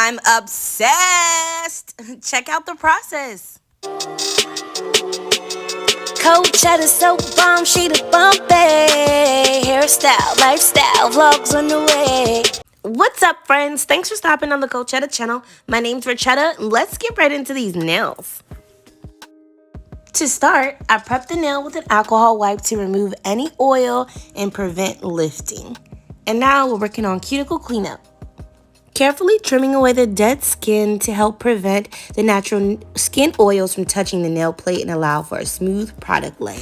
I'm obsessed. Check out the process. Cold cheddar, so bomb, she the bumpy. Hairstyle, lifestyle, vlogs on the way. What's up, friends? Thanks for stopping on the Coachetta channel. My name's Richetta. Let's get right into these nails. To start, I prep the nail with an alcohol wipe to remove any oil and prevent lifting. And now we're working on cuticle cleanup. Carefully trimming away the dead skin to help prevent the natural skin oils from touching the nail plate and allow for a smooth product lay.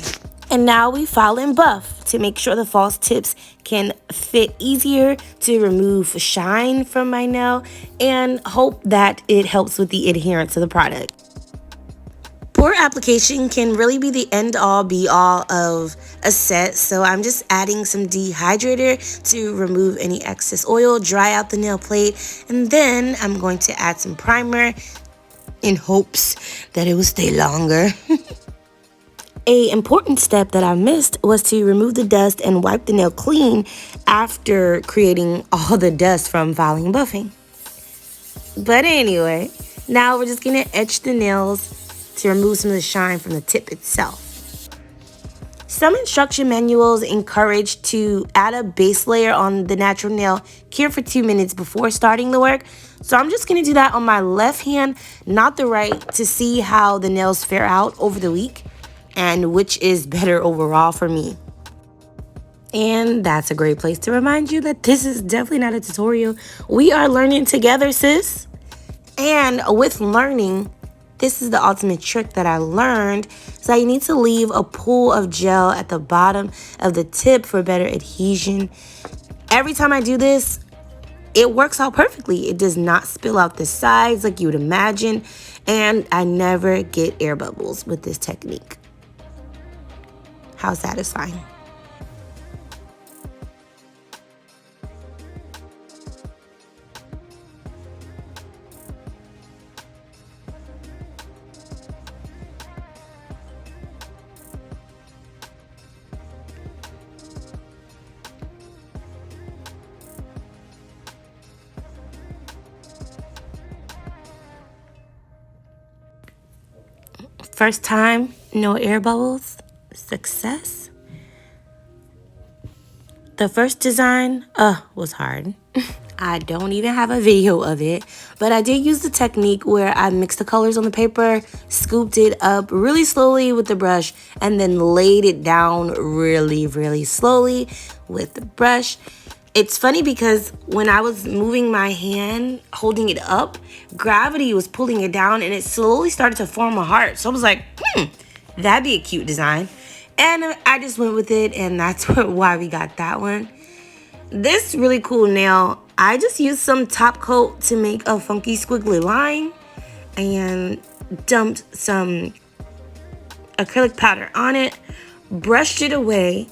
And now we file and buff to make sure the false tips can fit easier, to remove shine from my nail and hope that it helps with the adherence of the product. Pore application can really be the end all be all of a set, so I'm just adding some dehydrator to remove any excess oil, dry out the nail plate, and then I'm going to add some primer in hopes that it will stay longer. A important step that I missed was to remove the dust and wipe the nail clean after creating all the dust from filing and buffing. But anyway, now we're just gonna etch the nails to remove some of the shine from the tip itself. Some instruction manuals encourage to add a base layer on the natural nail, cure for 2 minutes before starting the work. So I'm just gonna do that on my left hand, not the right, to see how the nails fare out over the week and which is better overall for me. And that's a great place to remind you that this is definitely not a tutorial. We are learning together, sis. And with learning, this is the ultimate trick that I learned. So you need to leave a pool of gel at the bottom of the tip for better adhesion. Every time I do this, it works out perfectly. It does not spill out the sides like you would imagine. And I never get air bubbles with this technique. How satisfying. First time, no air bubbles, success. The first design, was hard. I don't even have a video of it, but I did use the technique where I mixed the colors on the paper, scooped it up really slowly with the brush, and then laid it down really, really slowly with the brush. It's funny because when I was moving my hand, holding it up, gravity was pulling it down and it slowly started to form a heart. So I was like, that'd be a cute design. And I just went with it, and that's why we got that one. This really cool nail, I just used some top coat to make a funky squiggly line and dumped some acrylic powder on it, brushed it away.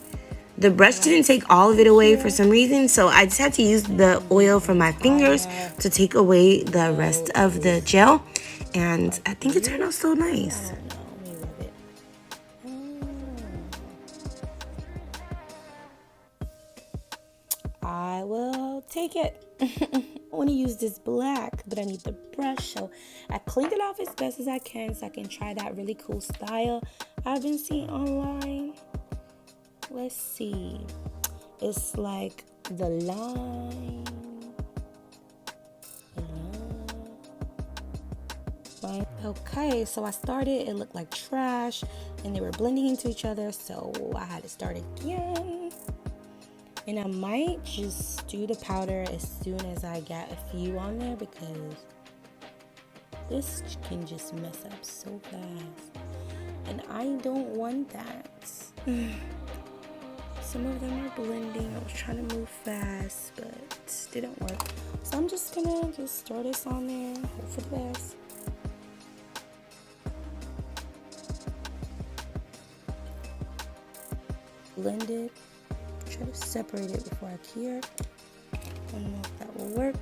The brush didn't take all of it away for some reason, so I just had to use the oil from my fingers to take away the rest of the gel, and I think it turned out so nice. I will take it. I want to use this black, but I need the brush, so I cleaned it off as best as I can so I can try that really cool style I've been seeing online. Let's see. It's like the line. Okay, so I started, it looked like trash, and they were blending into each other, so I had to start again. And I might just do the powder as soon as I get a few on there, because this can just mess up so fast. And I don't want that. Some of them are blending. I was trying to move fast, but it didn't work. So I'm just gonna throw this on there, hope for the best. Blend it. Try to separate it before I cure. I don't know if that will work.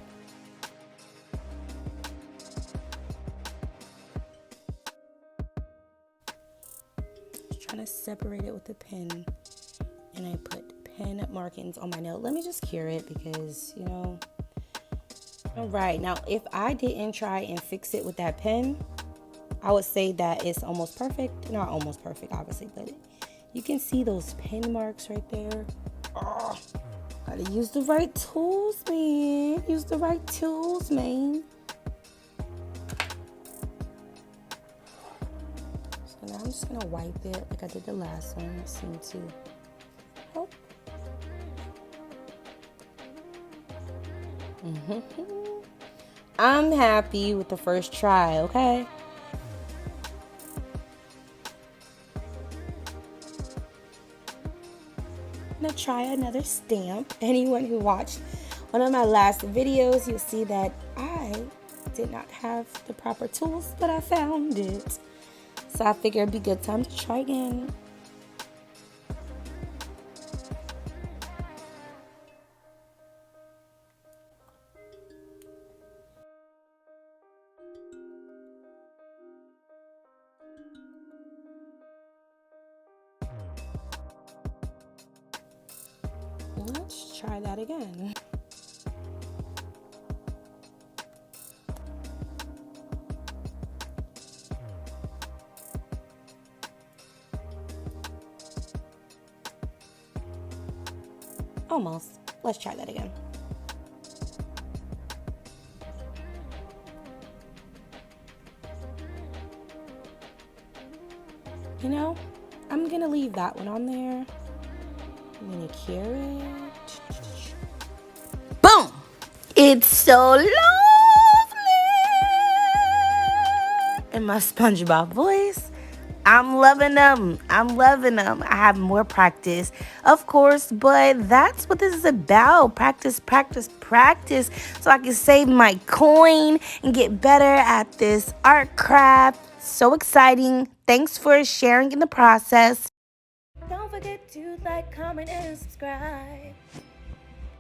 Just trying to separate it with a pen, and I put pen markings on my nail. Let me just cure it because, All right, now if I didn't try and fix it with that pen, I would say that it's almost perfect. Not almost perfect, obviously, but you can see those pen marks right there. Oh, gotta use the right tools, man. Use the right tools, man. So now I'm just gonna wipe it like I did the last one. It seemed to help. I'm happy with the first try, okay? I'm gonna try another stamp. Anyone who watched one of my last videos, you'll see that I did not have the proper tools, but I found it. So I figured it'd be a good time to try again. Let's try that again. Almost. Let's try that again. You know, I'm gonna leave that one on there. I'm gonna cure it. Boom! It's so lovely! In my SpongeBob voice. I'm loving them. I'm loving them. I have more practice, of course, but that's what this is about. Practice, practice, practice, so I can save my coin and get better at this art craft. So exciting. Thanks for sharing in the process. Don't forget to like, comment, and subscribe.